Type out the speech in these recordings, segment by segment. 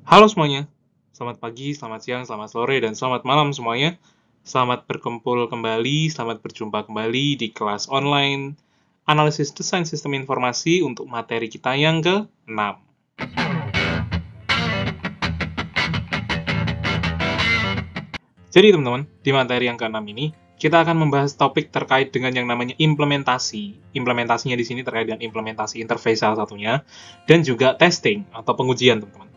Halo semuanya, selamat pagi, selamat siang, selamat sore, dan selamat malam semuanya. Selamat berkumpul kembali, selamat berjumpa kembali di kelas online Analisis Desain Sistem Informasi untuk materi kita yang ke-6. Jadi teman-teman, di materi yang ke-6 ini, kita akan membahas topik terkait dengan yang namanya implementasi. Implementasinya di sini terkait dengan implementasi interface salah satunya, dan juga testing atau pengujian teman-teman.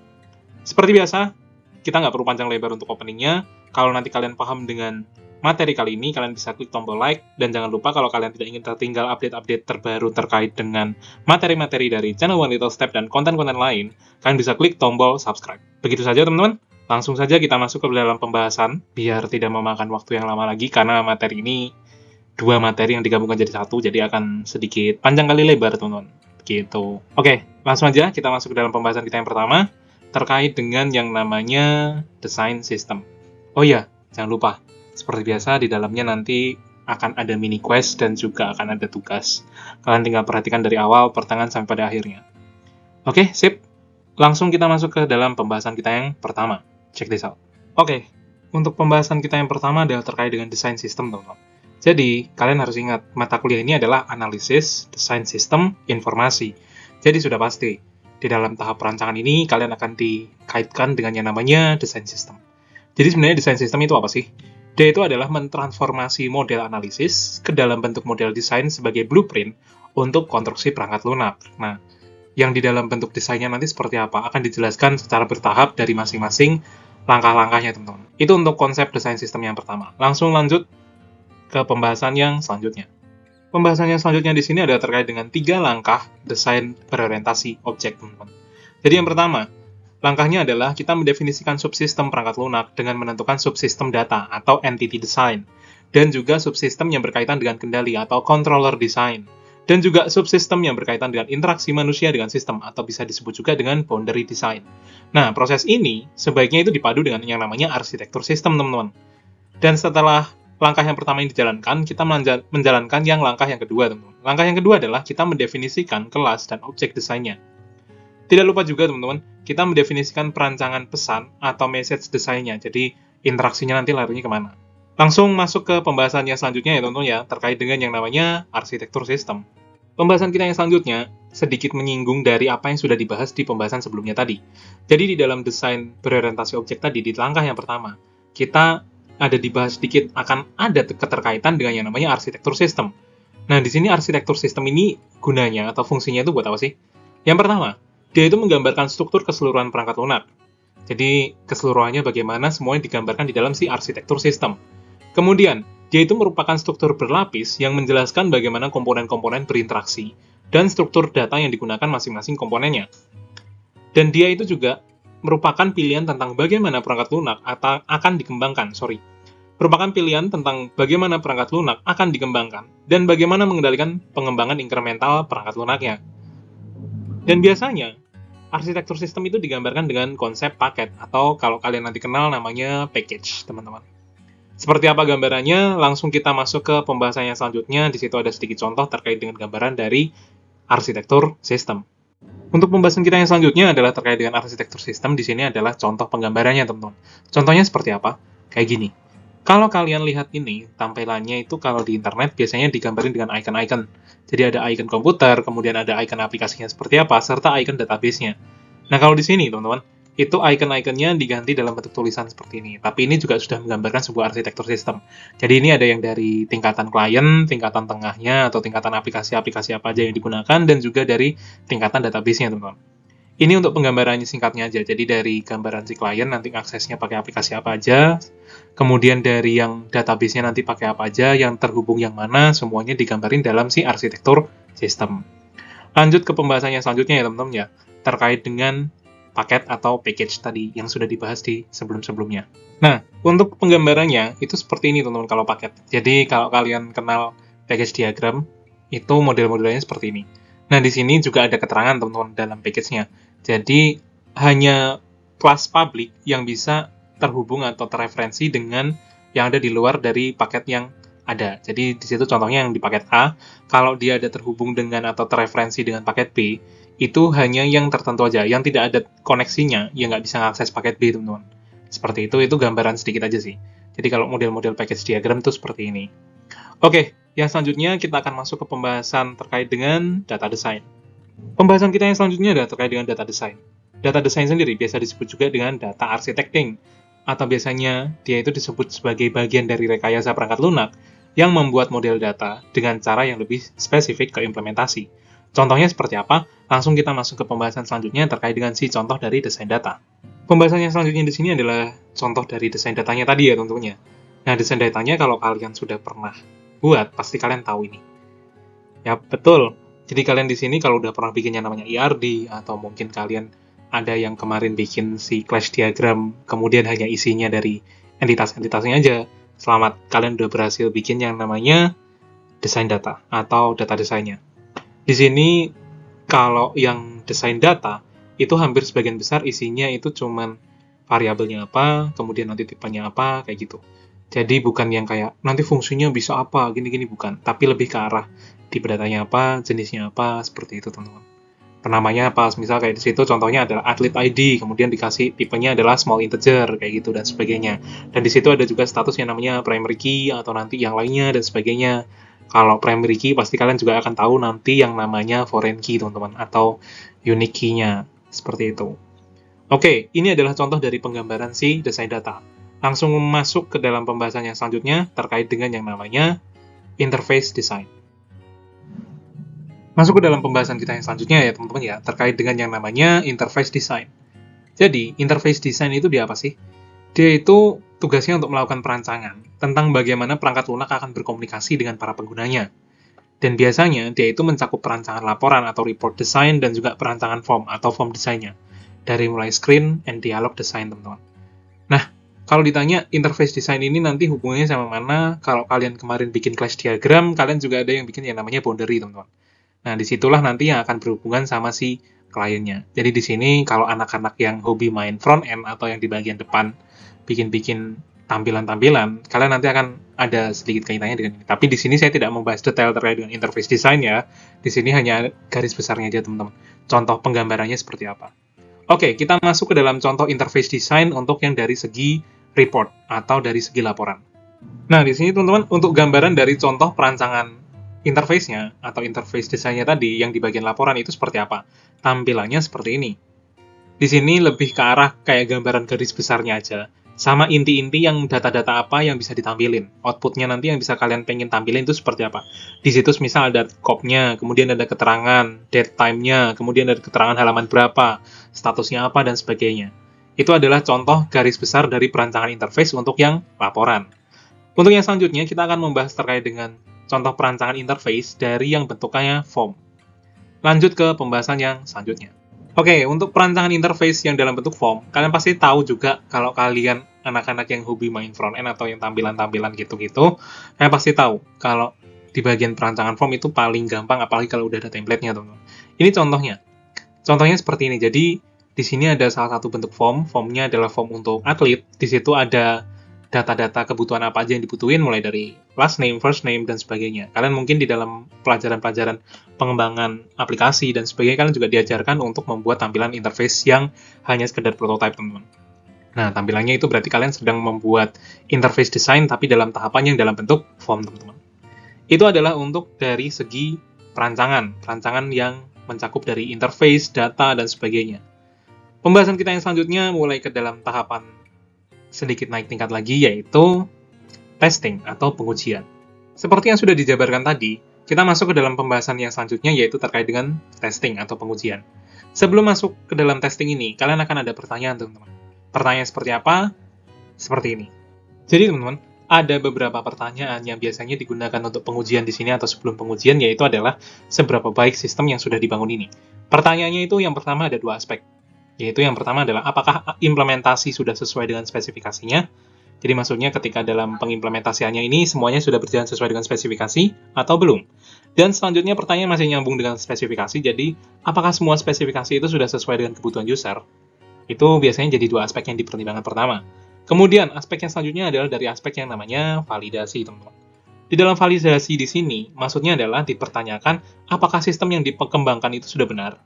Seperti biasa, kita nggak perlu panjang lebar untuk openingnya. Kalau nanti kalian paham dengan materi kali ini, kalian bisa klik tombol like, dan jangan lupa kalau kalian tidak ingin tertinggal update-update terbaru terkait dengan materi-materi dari channel One Little Step dan konten-konten lain, kalian bisa klik tombol subscribe. Begitu saja teman-teman, langsung saja kita masuk ke dalam pembahasan, biar tidak memakan waktu yang lama lagi, karena materi ini dua materi yang digabungkan jadi satu, jadi akan sedikit panjang kali lebar teman-teman. Gitu. Oke, langsung aja kita masuk ke dalam pembahasan kita yang pertama, terkait dengan yang namanya desain sistem. Oh iya, jangan lupa, seperti biasa di dalamnya nanti akan ada mini quest dan juga akan ada tugas. Kalian tinggal perhatikan dari awal, pertengahan, sampai pada akhirnya. Oke, sip. Langsung kita masuk ke dalam pembahasan kita yang pertama. Check this out. Oke, untuk pembahasan kita yang pertama adalah terkait dengan desain sistem, teman-teman. Jadi, kalian harus ingat, mata kuliah ini adalah analisis desain sistem informasi. Jadi sudah pasti, di dalam tahap perancangan ini, kalian akan dikaitkan dengan yang namanya desain sistem. Jadi sebenarnya desain sistem itu apa sih? Dia itu adalah mentransformasi model analisis ke dalam bentuk model desain sebagai blueprint untuk konstruksi perangkat lunak. Nah, yang di dalam bentuk desainnya nanti seperti apa, akan dijelaskan secara bertahap dari masing-masing langkah-langkahnya, teman-teman. Itu untuk konsep desain sistem yang pertama. Langsung lanjut ke pembahasan yang selanjutnya. Pembahasan yang selanjutnya di sini adalah terkait dengan 3 langkah desain berorientasi objek, teman-teman. Jadi yang pertama, langkahnya adalah kita mendefinisikan subsistem perangkat lunak dengan menentukan subsistem data atau entity design, dan juga subsistem yang berkaitan dengan kendali atau controller design, dan juga subsistem yang berkaitan dengan interaksi manusia dengan sistem atau bisa disebut juga dengan boundary design. Nah, proses ini sebaiknya itu dipadu dengan yang namanya arsitektur sistem, teman-teman. Dan setelah langkah yang pertama ini dijalankan, kita menjalankan yang langkah yang kedua, teman-teman. Langkah yang kedua adalah kita mendefinisikan kelas dan objek desainnya. Tidak lupa juga, teman-teman, kita mendefinisikan perancangan pesan atau message desainnya, jadi interaksinya nanti larinya kemana. Langsung masuk ke pembahasan yang selanjutnya ya, teman-teman ya, terkait dengan yang namanya arsitektur sistem. Pembahasan kita yang selanjutnya sedikit menyinggung dari apa yang sudah dibahas di pembahasan sebelumnya tadi. Jadi di dalam desain berorientasi objek tadi, di langkah yang pertama, kita ada dibahas sedikit akan ada keterkaitan dengan yang namanya arsitektur sistem. Nah, di sini arsitektur sistem ini gunanya atau fungsinya itu buat apa sih? Yang pertama, dia itu menggambarkan struktur keseluruhan perangkat lunak. Jadi, keseluruhannya bagaimana semuanya digambarkan di dalam si arsitektur sistem. Kemudian, dia itu merupakan struktur berlapis yang menjelaskan bagaimana komponen-komponen berinteraksi dan struktur data yang digunakan masing-masing komponennya. Dan dia itu juga merupakan pilihan tentang bagaimana perangkat lunak akan dikembangkan, merupakan pilihan tentang bagaimana perangkat lunak akan dikembangkan dan bagaimana mengendalikan pengembangan inkremental perangkat lunaknya. Dan biasanya, arsitektur sistem itu digambarkan dengan konsep paket atau kalau kalian nanti kenal namanya package, teman-teman. Seperti apa gambarannya? Langsung kita masuk ke pembahasan yang selanjutnya. Di situ ada sedikit contoh terkait dengan gambaran dari arsitektur sistem. Untuk pembahasan kita yang selanjutnya adalah terkait dengan arsitektur sistem. Di sini adalah contoh penggambarannya, teman-teman. Contohnya seperti apa? Kayak gini. Kalau kalian lihat ini, tampilannya itu kalau di internet biasanya digambarin dengan icon-icon. Jadi ada icon komputer, kemudian ada icon aplikasinya seperti apa, serta icon database-nya. Nah, kalau di sini, teman-teman, itu icon-iconnya diganti dalam bentuk tulisan seperti ini. Tapi ini juga sudah menggambarkan sebuah arsitektur sistem. Jadi ini ada yang dari tingkatan klien, tingkatan tengahnya, atau tingkatan aplikasi-aplikasi apa aja yang digunakan, dan juga dari tingkatan database-nya, teman-teman. Ini untuk penggambarannya singkatnya aja. Jadi dari gambaran si klien nanti aksesnya pakai aplikasi apa aja, kemudian dari yang database-nya nanti pakai apa aja, yang terhubung yang mana, semuanya digambarin dalam si arsitektur sistem. Lanjut ke pembahasannya selanjutnya ya teman-teman ya, terkait dengan paket atau package tadi yang sudah dibahas di sebelum-sebelumnya. Nah, untuk penggambarannya itu seperti ini teman-teman kalau paket. Jadi kalau kalian kenal package diagram, itu model-modelnya seperti ini. Nah, di sini juga ada keterangan teman-teman dalam package-nya. Jadi hanya kelas public yang bisa terhubung atau terreferensi dengan yang ada di luar dari paket yang ada. Jadi di situ contohnya yang di paket A, kalau dia ada terhubung dengan atau terreferensi dengan paket B, itu hanya yang tertentu aja. Yang tidak ada koneksinya, ya nggak bisa mengakses paket B, teman-teman. Seperti itu gambaran sedikit aja sih. Jadi kalau model-model package diagram itu seperti ini. Oke, yang selanjutnya kita akan masuk ke pembahasan terkait dengan data design. Pembahasan kita yang selanjutnya adalah terkait dengan data design. Data design sendiri biasa disebut juga dengan data architecting, atau biasanya dia itu disebut sebagai bagian dari rekayasa perangkat lunak yang membuat model data dengan cara yang lebih spesifik ke implementasi. Contohnya seperti apa? Langsung kita masuk ke pembahasan selanjutnya terkait dengan si contoh dari desain data. Pembahasan yang selanjutnya di sini adalah contoh dari desain datanya tadi ya tentunya. Nah, desain datanya kalau kalian sudah pernah buat, pasti kalian tahu ini. Ya, betul. Jadi kalian di sini kalau udah pernah bikin yang namanya ERD, atau mungkin kalian ada yang kemarin bikin si clash diagram, kemudian hanya isinya dari entitas-entitasnya aja. Selamat, kalian udah berhasil bikin yang namanya desain data, atau data desainnya. Di sini, kalau yang desain data, itu hampir sebagian besar isinya itu cuman variabelnya apa, kemudian nanti tipenya apa, kayak gitu. Jadi bukan yang kayak, nanti fungsinya bisa apa, gini-gini, bukan. Tapi lebih ke arah tipe datanya apa, jenisnya apa, seperti itu, teman-teman. Penamanya apa, misal kayak di situ contohnya adalah athlete ID, kemudian dikasih tipenya adalah small integer, kayak gitu, dan sebagainya. Dan di situ ada juga status yang namanya primary key, atau nanti yang lainnya, dan sebagainya. Kalau primary key, pasti kalian juga akan tahu nanti yang namanya foreign key, teman-teman, atau unique key-nya. Seperti itu. Oke, ini adalah contoh dari penggambaran si desain data. Langsung masuk ke dalam pembahasan yang selanjutnya terkait dengan yang namanya interface design. Masuk ke dalam pembahasan kita yang selanjutnya ya teman-teman ya, terkait dengan yang namanya interface design. Jadi, interface design itu dia apa sih? Dia itu tugasnya untuk melakukan perancangan tentang bagaimana perangkat lunak akan berkomunikasi dengan para penggunanya. Dan biasanya, dia itu mencakup perancangan laporan atau report design dan juga perancangan form atau form desainnya. Dari mulai screen and dialog design, teman-teman. Nah, kalau ditanya interface design ini nanti hubungannya sama mana, kalau kalian kemarin bikin clash diagram, kalian juga ada yang bikin yang namanya boundary, teman-teman. Nah, disitulah nanti yang akan berhubungan sama si kliennya. Jadi di sini, kalau anak-anak yang hobi main front end atau yang di bagian depan bikin-bikin tampilan-tampilan, kalian nanti akan ada sedikit kaitannya dengan ini. Tapi di sini saya tidak membahas detail terkait dengan interface design ya. Di sini hanya garis besarnya aja, teman-teman. Contoh penggambarannya seperti apa. Oke, kita masuk ke dalam contoh interface design untuk yang dari segi report atau dari segi laporan. Nah, di sini teman-teman, untuk gambaran dari contoh perancangan interface-nya atau interface desainnya tadi yang di bagian laporan itu seperti apa? Tampilannya seperti ini. Di sini lebih ke arah kayak gambaran garis besarnya aja. Sama inti-inti yang data-data apa yang bisa ditampilin. Outputnya nanti yang bisa kalian pengen tampilin itu seperti apa. Di situs misal ada cop-nya, kemudian ada keterangan, date time-nya, kemudian ada keterangan halaman berapa, statusnya apa, dan sebagainya. Itu adalah contoh garis besar dari perancangan interface untuk yang laporan. Untuk yang selanjutnya, kita akan membahas terkait dengan contoh perancangan interface dari yang bentuknya form. Lanjut ke pembahasan yang selanjutnya. Oke, untuk perancangan interface yang dalam bentuk form, kalian pasti tahu juga kalau kalian anak-anak yang hobi main front end atau yang tampilan-tampilan gitu-gitu, kalian pasti tahu kalau di bagian perancangan form itu paling gampang, apalagi kalau udah ada template-nya, teman-teman. Ini contohnya. Contohnya seperti ini. Jadi, di sini ada salah satu bentuk form. Formnya adalah form untuk atlet. Di situ ada data-data kebutuhan apa aja yang dibutuhin, mulai dari last name, first name, dan sebagainya. Kalian mungkin di dalam pelajaran-pelajaran pengembangan aplikasi dan sebagainya, kalian juga diajarkan untuk membuat tampilan interface yang hanya sekedar prototype, teman-teman. Nah, tampilannya itu berarti kalian sedang membuat interface design, tapi dalam tahapan yang dalam bentuk form, teman-teman. Itu adalah untuk dari segi perancangan yang mencakup dari interface, data, dan sebagainya. Pembahasan kita yang selanjutnya mulai ke dalam tahapan sedikit naik tingkat lagi, yaitu testing atau pengujian. Seperti yang sudah dijabarkan tadi, kita masuk ke dalam pembahasan yang selanjutnya, yaitu terkait dengan testing atau pengujian. Sebelum masuk ke dalam testing ini, kalian akan ada pertanyaan, teman-teman. Pertanyaan seperti apa? Seperti ini. Jadi, teman-teman, ada beberapa pertanyaan yang biasanya digunakan untuk pengujian di sini atau sebelum pengujian, yaitu adalah seberapa baik sistem yang sudah dibangun ini. Pertanyaannya itu yang pertama ada dua aspek. Yaitu yang pertama adalah apakah implementasi sudah sesuai dengan spesifikasinya. Jadi maksudnya ketika dalam pengimplementasiannya ini semuanya sudah berjalan sesuai dengan spesifikasi atau belum. Dan selanjutnya pertanyaan masih nyambung dengan spesifikasi, jadi apakah semua spesifikasi itu sudah sesuai dengan kebutuhan user? Itu biasanya jadi dua aspek yang dipertimbangkan pertama. Kemudian aspek yang selanjutnya adalah dari aspek yang namanya validasi, teman-teman. Di dalam validasi di sini, maksudnya adalah dipertanyakan apakah sistem yang dikembangkan itu sudah benar.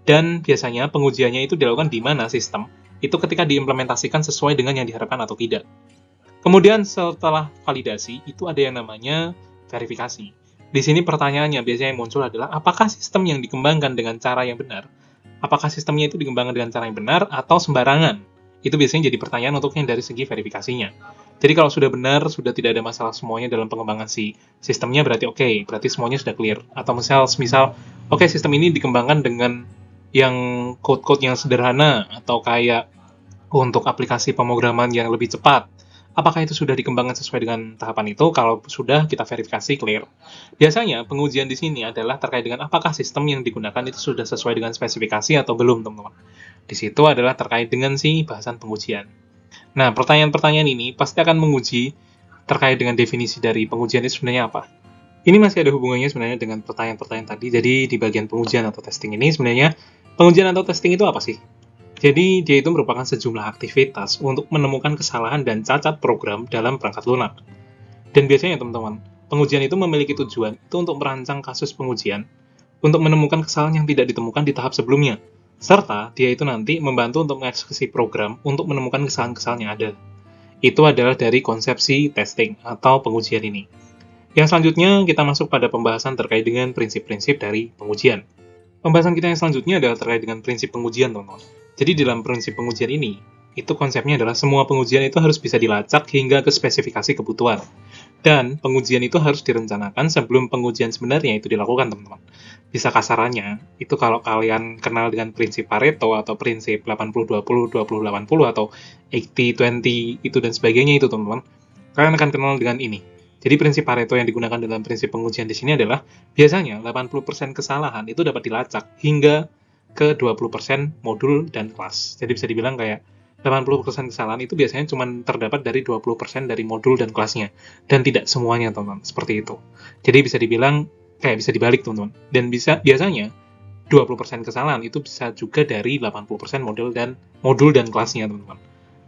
Dan biasanya pengujiannya itu dilakukan di mana sistem itu ketika diimplementasikan sesuai dengan yang diharapkan atau tidak. Kemudian setelah validasi, itu ada yang namanya verifikasi. Di sini pertanyaannya biasanya yang muncul adalah apakah sistem yang dikembangkan dengan cara yang benar? Apakah sistemnya itu dikembangkan dengan cara yang benar atau sembarangan? Itu biasanya jadi pertanyaan untuk yang dari segi verifikasinya. Jadi kalau sudah benar, sudah tidak ada masalah semuanya dalam pengembangan si sistemnya, berarti oke, berarti semuanya sudah clear. Atau misal oke, sistem ini dikembangkan dengan yang code-code yang sederhana, atau kayak untuk aplikasi pemrograman yang lebih cepat. Apakah itu sudah dikembangkan sesuai dengan tahapan itu? Kalau sudah, kita verifikasi clear. Biasanya, pengujian di sini adalah terkait dengan apakah sistem yang digunakan itu sudah sesuai dengan spesifikasi atau belum, teman-teman. Di situ adalah terkait dengan si bahasan pengujian. Nah, pertanyaan-pertanyaan ini pasti akan menguji terkait dengan definisi dari pengujian itu sebenarnya apa. Ini masih ada hubungannya sebenarnya dengan pertanyaan-pertanyaan tadi. Jadi, di bagian pengujian atau testing ini sebenarnya, pengujian atau testing itu apa sih? Jadi, dia itu merupakan sejumlah aktivitas untuk menemukan kesalahan dan cacat program dalam perangkat lunak. Dan biasanya, teman-teman, pengujian itu memiliki tujuan itu untuk merancang kasus pengujian, untuk menemukan kesalahan yang tidak ditemukan di tahap sebelumnya, serta dia itu nanti membantu untuk mengeksekusi program untuk menemukan kesalahan-kesalahan yang ada. Itu adalah dari konsepsi testing atau pengujian ini. Yang selanjutnya, kita masuk pada pembahasan terkait dengan prinsip-prinsip dari pengujian. Pembahasan kita yang selanjutnya adalah terkait dengan prinsip pengujian, teman-teman. Jadi dalam prinsip pengujian ini, itu konsepnya adalah semua pengujian itu harus bisa dilacak hingga ke spesifikasi kebutuhan. Dan pengujian itu harus direncanakan sebelum pengujian sebenarnya itu dilakukan, teman-teman. Bisa kasarannya, itu kalau kalian kenal dengan prinsip Pareto atau prinsip 80-20, 20-80 atau 80-20 itu dan sebagainya itu, teman-teman. Kalian akan kenal dengan ini. Jadi prinsip Pareto yang digunakan dalam prinsip pengujian di sini adalah biasanya 80% kesalahan itu dapat dilacak hingga ke 20% modul dan kelas. Jadi bisa dibilang kayak 80% kesalahan itu biasanya cuma terdapat dari 20% dari modul dan kelasnya. Dan tidak semuanya, teman-teman. Seperti itu. Jadi bisa dibilang kayak bisa dibalik, teman-teman. Dan biasanya 20% kesalahan itu bisa juga dari 80% modul dan kelasnya, teman-teman.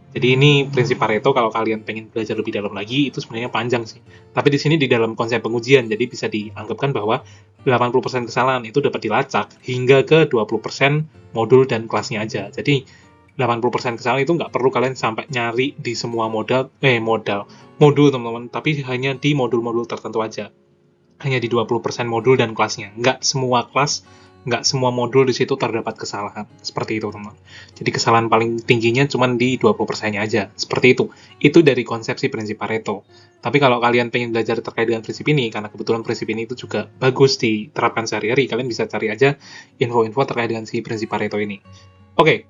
Jadi ini prinsip Pareto kalau kalian pengen belajar lebih dalam lagi, itu sebenarnya panjang sih. Tapi di sini di dalam konsep pengujian, jadi bisa dianggapkan bahwa 80% kesalahan itu dapat dilacak hingga ke 20% modul dan kelasnya aja. Jadi 80% kesalahan itu nggak perlu kalian sampai nyari di semua modul, teman-teman, tapi hanya di modul-modul tertentu aja. Hanya di 20% modul dan kelasnya. Nggak semua kelas, nggak semua modul di situ terdapat kesalahan. Seperti itu, teman-teman. Jadi kesalahan paling tingginya cuma di 20%-nya aja. Seperti itu. Itu dari konsepsi prinsip Pareto. Tapi kalau kalian pengen belajar terkait dengan prinsip ini, karena kebetulan prinsip ini itu juga bagus diterapkan sehari-hari, kalian bisa cari aja info-info terkait dengan si prinsip Pareto ini. Oke,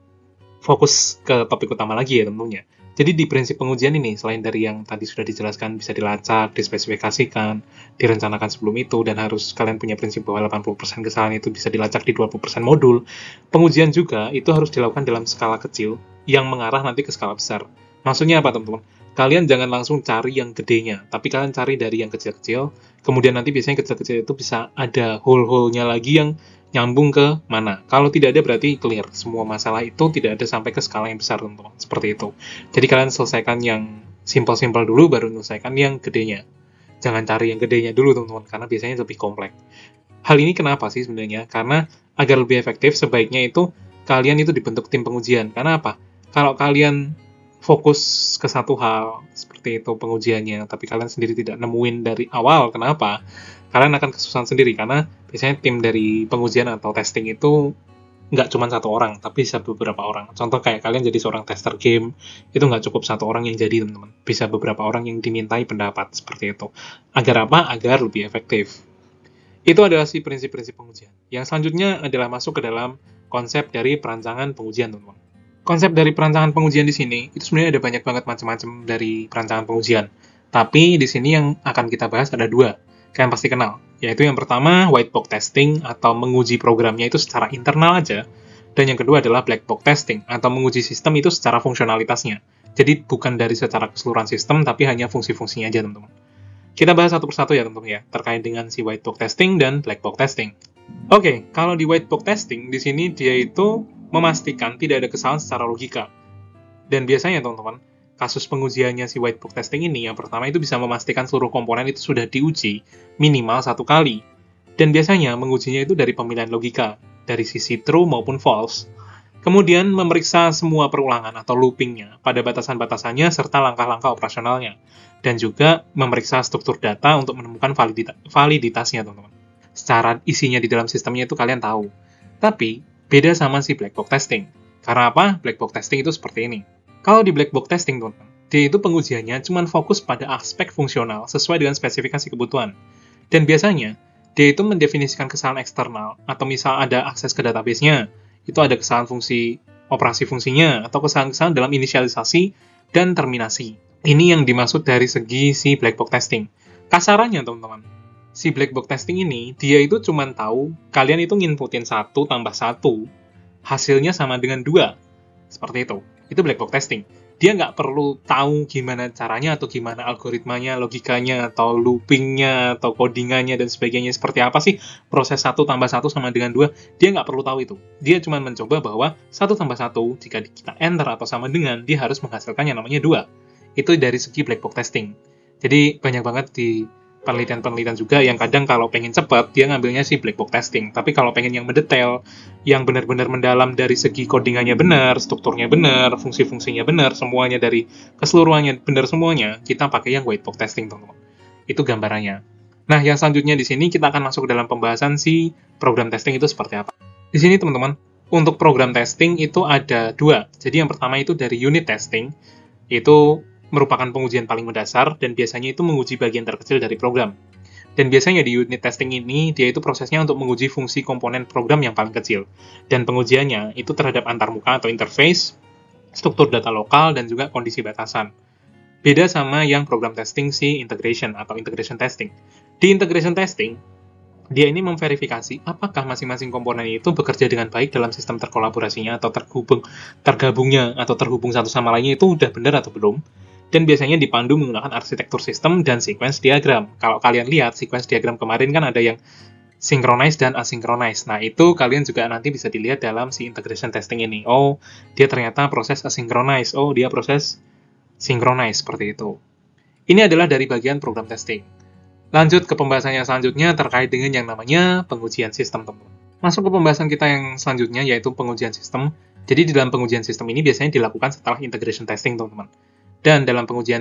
fokus ke topik utama lagi ya tentunya. Jadi di prinsip pengujian ini, selain dari yang tadi sudah dijelaskan, bisa dilacak, dispesifikasikan, direncanakan sebelum itu, dan harus kalian punya prinsip bahwa 80% kesalahan itu bisa dilacak di 20% modul, pengujian juga itu harus dilakukan dalam skala kecil, yang mengarah nanti ke skala besar. Maksudnya apa, teman-teman? Kalian jangan langsung cari yang gedenya, tapi kalian cari dari yang kecil-kecil, kemudian nanti biasanya kecil-kecil itu bisa ada hole-hole-nya lagi yang nyambung ke mana. Kalau tidak ada berarti clear. Semua masalah itu tidak ada sampai ke skala yang besar, teman-teman. Seperti itu. Jadi kalian selesaikan yang simpel-simpel dulu, baru menyelesaikan yang gedenya. Jangan cari yang gedenya dulu, teman-teman, karena biasanya lebih kompleks. Hal ini kenapa sih sebenarnya? Karena agar lebih efektif, sebaiknya itu kalian itu dibentuk tim pengujian. Karena apa? Kalau kalian fokus ke satu hal, seperti itu pengujiannya, tapi kalian sendiri tidak nemuin dari awal, kenapa? Kalian akan kesusahan sendiri, karena biasanya tim dari pengujian atau testing itu nggak cuma satu orang, tapi bisa beberapa orang. Contoh kayak kalian jadi seorang tester game, itu nggak cukup satu orang yang jadi, teman-teman. Bisa beberapa orang yang dimintai pendapat, seperti itu. Agar apa? Agar lebih efektif. Itu adalah si prinsip-prinsip pengujian. Yang selanjutnya adalah masuk ke dalam konsep dari perancangan pengujian, teman-teman. Konsep dari perancangan pengujian di sini, itu sebenarnya ada banyak banget macam-macam dari perancangan pengujian. Tapi di sini yang akan kita bahas ada dua. Kalian pasti kenal, yaitu yang pertama white box testing atau menguji programnya itu secara internal aja, dan yang kedua adalah black box testing atau menguji sistem itu secara fungsionalitasnya. Jadi bukan dari secara keseluruhan sistem, tapi hanya fungsi-fungsinya aja, teman-teman. Kita bahas satu persatu ya, teman-teman ya, terkait dengan si white box testing dan black box testing. Oke, kalau di white box testing, di sini dia itu memastikan tidak ada kesalahan secara logika. Dan biasanya, teman-teman, kasus pengujiannya si whiteboard testing ini, yang pertama itu bisa memastikan seluruh komponen itu sudah diuji minimal 1 kali. Dan biasanya mengujinya itu dari pemilihan logika, dari sisi true maupun false. Kemudian memeriksa semua perulangan atau loopingnya pada batasan-batasannya serta langkah-langkah operasionalnya. Dan juga memeriksa struktur data untuk menemukan validitasnya, teman-teman. Secara isinya di dalam sistemnya itu kalian tahu. Tapi, beda sama si black box testing. Karena apa? Black box testing itu seperti ini. Kalau di black box testing, teman-teman, dia itu pengujiannya cuma fokus pada aspek fungsional sesuai dengan spesifikasi kebutuhan. Dan biasanya, dia itu mendefinisikan kesalahan eksternal, atau misal ada akses ke database-nya, itu ada kesalahan fungsi operasi fungsinya, atau kesalahan-kesalahan dalam inisialisasi dan terminasi. Ini yang dimaksud dari segi si black box testing. Kasarannya, teman-teman, si black box testing ini, dia itu cuma tahu kalian itu nginputin 1 tambah 1, hasilnya sama dengan 2. Seperti itu. Itu black box testing. Dia nggak perlu tahu gimana caranya, atau gimana algoritmanya, logikanya, atau loopingnya, atau codingannya, dan sebagainya. Seperti apa sih proses 1 tambah 1 sama dengan 2. Dia nggak perlu tahu itu. Dia cuma mencoba bahwa 1 tambah 1, jika kita enter atau sama dengan, dia harus menghasilkan yang namanya 2. Itu dari segi black box testing. Jadi banyak banget di penelitian-penelitian juga yang kadang kalau pengen cepat, dia ngambilnya si black box testing. Tapi kalau pengen yang mendetail, yang benar-benar mendalam dari segi codingannya benar, strukturnya benar, fungsi-fungsinya benar, semuanya dari keseluruhannya benar semuanya, kita pakai yang white box testing, teman-teman. Itu gambarannya. Nah, yang selanjutnya di sini kita akan masuk ke dalam pembahasan si program testing itu seperti apa. Di sini, teman-teman, untuk program testing itu ada 2. Jadi yang pertama itu dari unit testing, itu merupakan pengujian paling mendasar, dan biasanya itu menguji bagian terkecil dari program. Dan biasanya di unit testing ini, dia itu prosesnya untuk menguji fungsi komponen program yang paling kecil. Dan pengujiannya itu terhadap antarmuka atau interface, struktur data lokal, dan juga kondisi batasan. Beda sama yang program testing si integration atau integration testing. Di integration testing, dia ini memverifikasi apakah masing-masing komponen itu bekerja dengan baik dalam sistem terkolaborasinya atau tergabungnya atau terhubung satu sama lainnya itu udah benar atau belum. Dan biasanya dipandu menggunakan arsitektur sistem dan sequence diagram. Kalau kalian lihat, sequence diagram kemarin kan ada yang synchronize dan asynchronized. Nah, itu kalian juga nanti bisa dilihat dalam si integration testing ini. Oh, dia ternyata proses asynchronized. Oh, dia proses synchronize, seperti itu. Ini adalah dari bagian program testing. Lanjut ke pembahasannya selanjutnya terkait dengan yang namanya pengujian sistem, teman-teman. Masuk ke pembahasan kita yang selanjutnya, yaitu pengujian sistem. Jadi, di dalam pengujian sistem ini biasanya dilakukan setelah integration testing, teman-teman. Dan dalam pengujian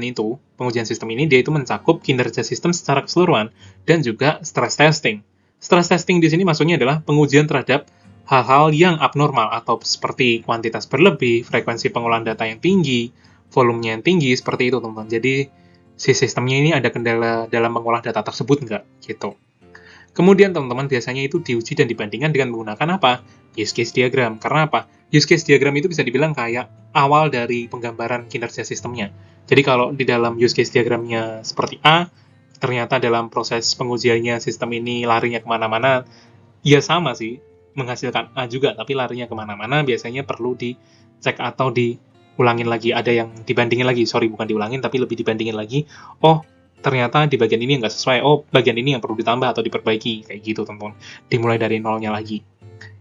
sistem ini, dia itu mencakup kinerja sistem secara keseluruhan dan juga stress testing. Stress testing di sini maksudnya adalah pengujian terhadap hal-hal yang abnormal atau seperti kuantitas berlebih, frekuensi pengolahan data yang tinggi, volumenya yang tinggi, seperti itu, teman-teman. Jadi, si sistemnya ini ada kendala dalam mengolah data tersebut nggak? Gitu. Kemudian, teman-teman, biasanya itu diuji dan dibandingkan dengan menggunakan apa? Use case diagram. Karena apa? Use case diagram itu bisa dibilang kayak awal dari penggambaran kinerja sistemnya. Jadi kalau di dalam use case diagramnya seperti A, ternyata dalam proses pengujiannya sistem ini larinya kemana-mana, ya sama sih, menghasilkan A juga, tapi larinya kemana-mana biasanya perlu dicek atau diulangin lagi. Ada yang dibandingin lagi, bukan diulangin, tapi lebih dibandingin lagi. Oh, ternyata di bagian ini nggak sesuai, oh bagian ini yang perlu ditambah atau diperbaiki, kayak gitu, teman-teman. Dimulai dari nolnya lagi.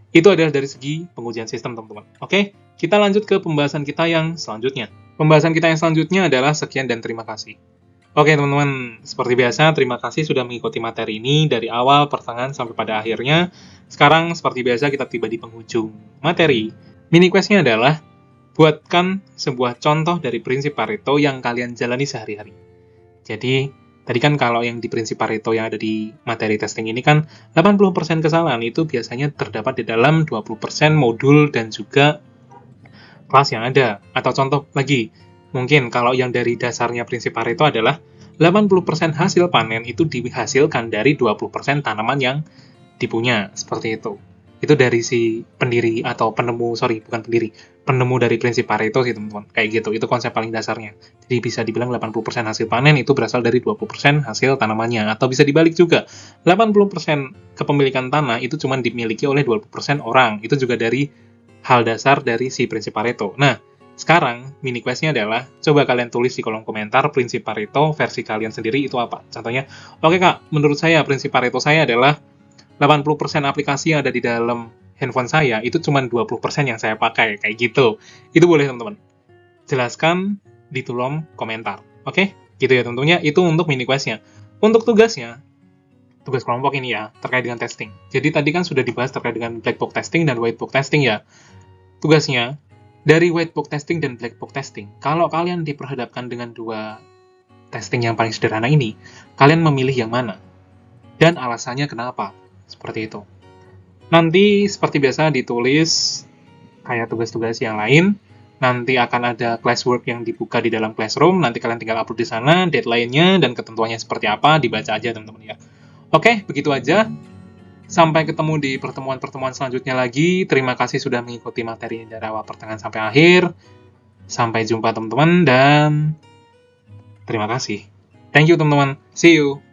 Itu adalah dari segi pengujian sistem, teman-teman. Oke, kita lanjut ke pembahasan kita yang selanjutnya. Pembahasan kita yang selanjutnya adalah sekian dan terima kasih. Oke, teman-teman, seperti biasa, terima kasih sudah mengikuti materi ini dari awal, pertengahan, sampai pada akhirnya. Sekarang, seperti biasa, kita tiba di penghujung materi. Mini quest-nya adalah, buatkan sebuah contoh dari prinsip Pareto yang kalian jalani sehari-hari. Jadi, tadi kan kalau yang di prinsip Pareto yang ada di materi testing ini kan 80% kesalahan itu biasanya terdapat di dalam 20% modul dan juga kelas yang ada. Atau contoh lagi, mungkin kalau yang dari dasarnya prinsip Pareto adalah 80% hasil panen itu dihasilkan dari 20% tanaman yang dipunya, seperti itu. Itu dari si pendiri atau penemu dari prinsip Pareto sih, teman-teman. Kayak gitu, itu konsep paling dasarnya. Jadi bisa dibilang 80% hasil panen itu berasal dari 20% hasil tanamannya. Atau bisa dibalik juga, 80% kepemilikan tanah itu cuma dimiliki oleh 20% orang. Itu juga dari hal dasar dari si prinsip Pareto. Nah, sekarang mini quest-nya adalah, coba kalian tulis di kolom komentar prinsip Pareto versi kalian sendiri itu apa. Contohnya, oke kak, menurut saya prinsip Pareto saya adalah 80% aplikasi yang ada di dalam handphone saya, itu cuma 20% yang saya pakai, kayak gitu. Itu boleh, teman-teman. Jelaskan di kolom komentar. Oke? Gitu ya tentunya, itu untuk mini quest-nya. Untuk tugasnya, tugas kelompok ini ya, terkait dengan testing. Jadi tadi kan sudah dibahas terkait dengan black box testing dan white box testing ya. Tugasnya, dari white box testing dan black box testing, kalau kalian diperhadapkan dengan dua testing yang paling sederhana ini, kalian memilih yang mana? Dan alasannya kenapa? Seperti itu. Nanti seperti biasa ditulis kayak tugas-tugas yang lain. Nanti akan ada classwork yang dibuka di dalam Classroom, nanti kalian tinggal upload di sana, deadline-nya dan ketentuannya seperti apa, dibaca aja teman-teman ya. Oke, begitu aja. Sampai ketemu di pertemuan-pertemuan selanjutnya lagi. Terima kasih sudah mengikuti materi ini dari awal pertengahan sampai akhir. Sampai jumpa teman-teman dan terima kasih. Thank you teman-teman. See you.